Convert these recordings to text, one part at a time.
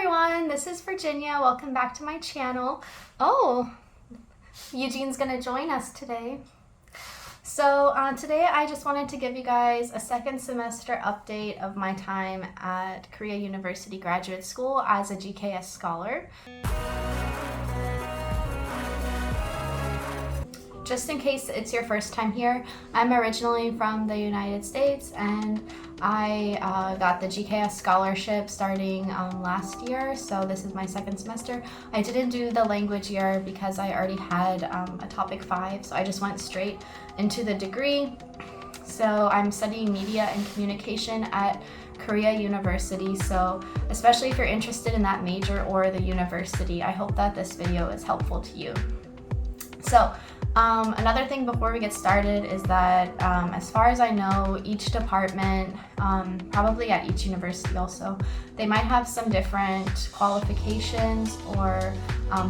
everyone, this is Virginia. Welcome back to my channel. Oh, Eugene's gonna join us today. So today I just wanted to give you guys a second semester update of my time at Korea University Graduate School as a GKS scholar. Just in case it's your first time here, I'm originally from the United States and I got the GKS scholarship starting last year, so this is my second semester. I didn't do the language year because I already had a topic 5, so I just went straight into the degree. So I'm studying media and communication at Korea University, so especially if you're interested in that major or the university, I hope that this video is helpful to you. So another thing before we get started is that as far as I know, each department, probably at each university also, they might have some different qualifications or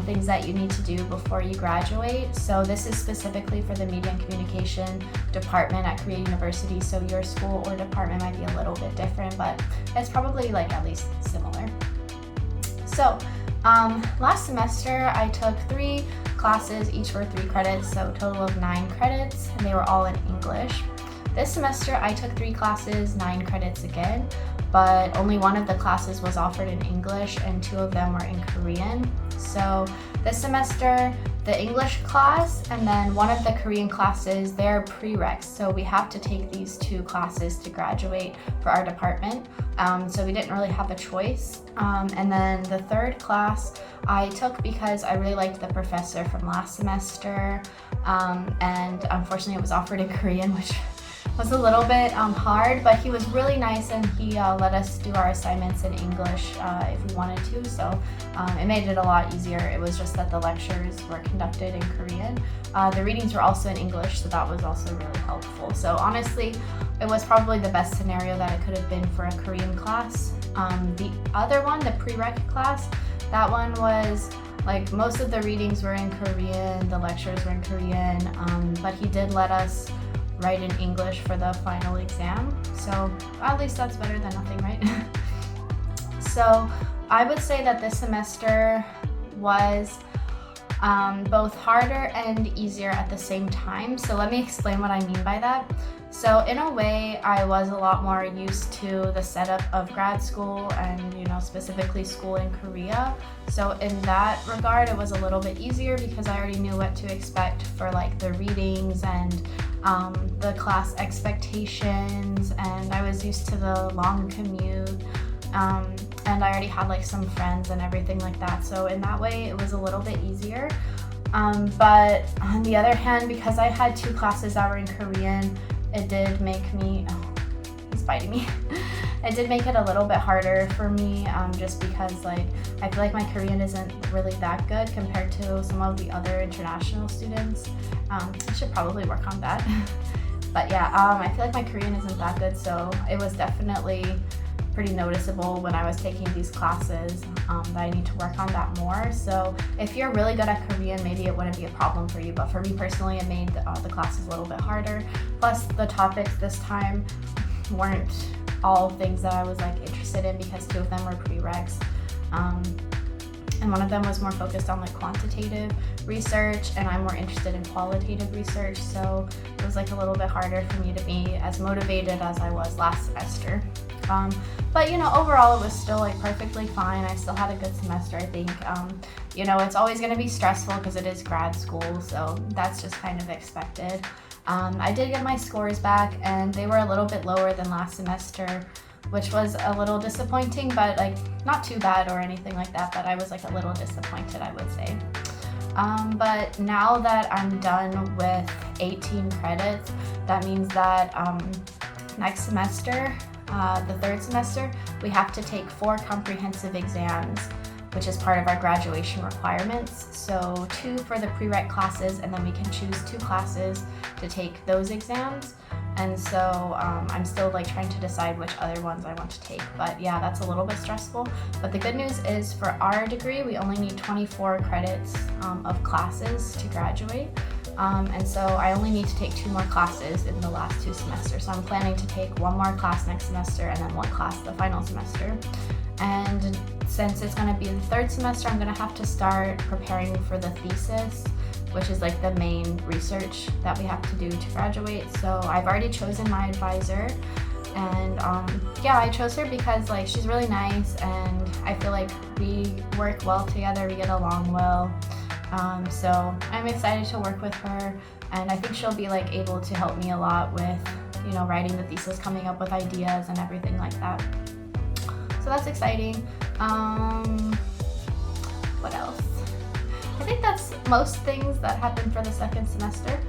things that you need to do before you graduate. So this is specifically for the Media and Communication department at Korea University, so your school or department might be a little bit different, but it's probably like at least similar. So last semester I took 3 classes, each were 3 credits, so a total of 9 credits, and they were all in English. This semester I took 3 classes, 9 credits again, but only one of the classes was offered in English and 2 of them were in Korean. So this semester, the English class and then one of the Korean classes, they're prereqs, so we have to take these 2 classes to graduate for our department. So we didn't really have a choice. And then the 3rd class I took because I really liked the professor from last semester, and unfortunately it was offered in Korean, which was a little bit hard, but he was really nice and he let us do our assignments in English if we wanted to, so it made it a lot easier. It was just that the lectures were conducted in Korean. The readings were also in English, so that was also really helpful. So honestly, it was probably the best scenario that it could have been for a Korean class. The other one, the prereq class, that one was like most of the readings were in Korean, the lectures were in Korean, but he did let us write in English for the final exam. So at least that's better than nothing, right? So I would say that this semester was both harder and easier at the same time. So let me explain what I mean by that. So in a way, I was a lot more used to the setup of grad school and, specifically school in Korea. So in that regard, it was a little bit easier because I already knew what to expect for like the readings and the class expectations, and I was used to the long commute, and I already had like some friends and everything like that. So in that way, it was a little bit easier. But on the other hand, because I had 2 classes that were in Korean, it did make me, he's biting me. It did make it a little bit harder for me, just because like I feel like my Korean isn't really that good compared to some of the other international students. I should probably work on that. But yeah, I feel like my Korean isn't that good, so it was definitely pretty noticeable when I was taking these classes that I need to work on that more. So if you're really good at Korean, maybe it wouldn't be a problem for you, but for me personally, it made the classes a little bit harder. Plus the topics this time weren't all things that I was like interested in because 2 of them were prereqs. And one of them was more focused on like quantitative research, and I'm more interested in qualitative research, so it was like a little bit harder for me to be as motivated as I was last semester. But overall it was still like perfectly fine. I still had a good semester, I think. It's always going to be stressful because it is grad school, so that's just kind of expected. I did get my scores back and they were a little bit lower than last semester, which was a little disappointing, but like not too bad or anything like that, but I was like a little disappointed, I would say. But now that I'm done with 18 credits, that means that next semester, the 3rd semester, we have to take 4 comprehensive exams, which is part of our graduation requirements. So 2 for the prereq classes, and then we can choose 2 classes to take those exams. And so I'm still like trying to decide which other ones I want to take. But yeah, that's a little bit stressful. But the good news is for our degree, we only need 24 credits of classes to graduate. And so I only need to take 2 more classes in the last 2 semesters. So I'm planning to take 1 more class next semester and then 1 class the final semester. And since it's going to be the third semester, I'm going to have to start preparing for the thesis, which is like the main research that we have to do to graduate. So I've already chosen my advisor, and yeah, I chose her because like she's really nice, and I feel like we work well together, we get along well. So I'm excited to work with her, and I think she'll be like able to help me a lot with, you know, writing the thesis, coming up with ideas and everything like that. So that's exciting. What else? I think that's most things that happened for the second semester.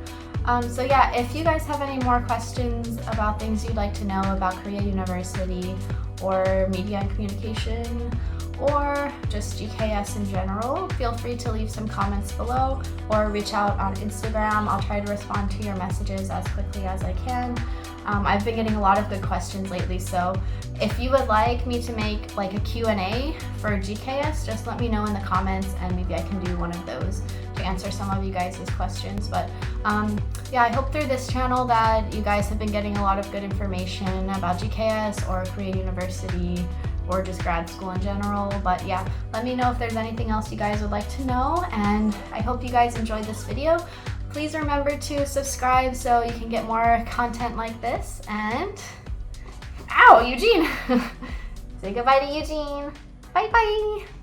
So yeah, if you guys have any more questions about things you'd like to know about Korea University or media and communication, or just GKS in general, feel free to leave some comments below or reach out on Instagram. I'll try to respond to your messages as quickly as I can. I've been getting a lot of good questions lately, so if you would like me to make like a Q&A for GKS, just let me know in the comments and maybe I can do one of those to answer some of you guys' questions. But yeah, I hope through this channel that you guys have been getting a lot of good information about GKS or Korea University or just grad school in general. But yeah, let me know if there's anything else you guys would like to know, and I hope you guys enjoyed this video. Please remember to subscribe so you can get more content like this, and ow, Eugene! Say goodbye to Eugene. Bye bye!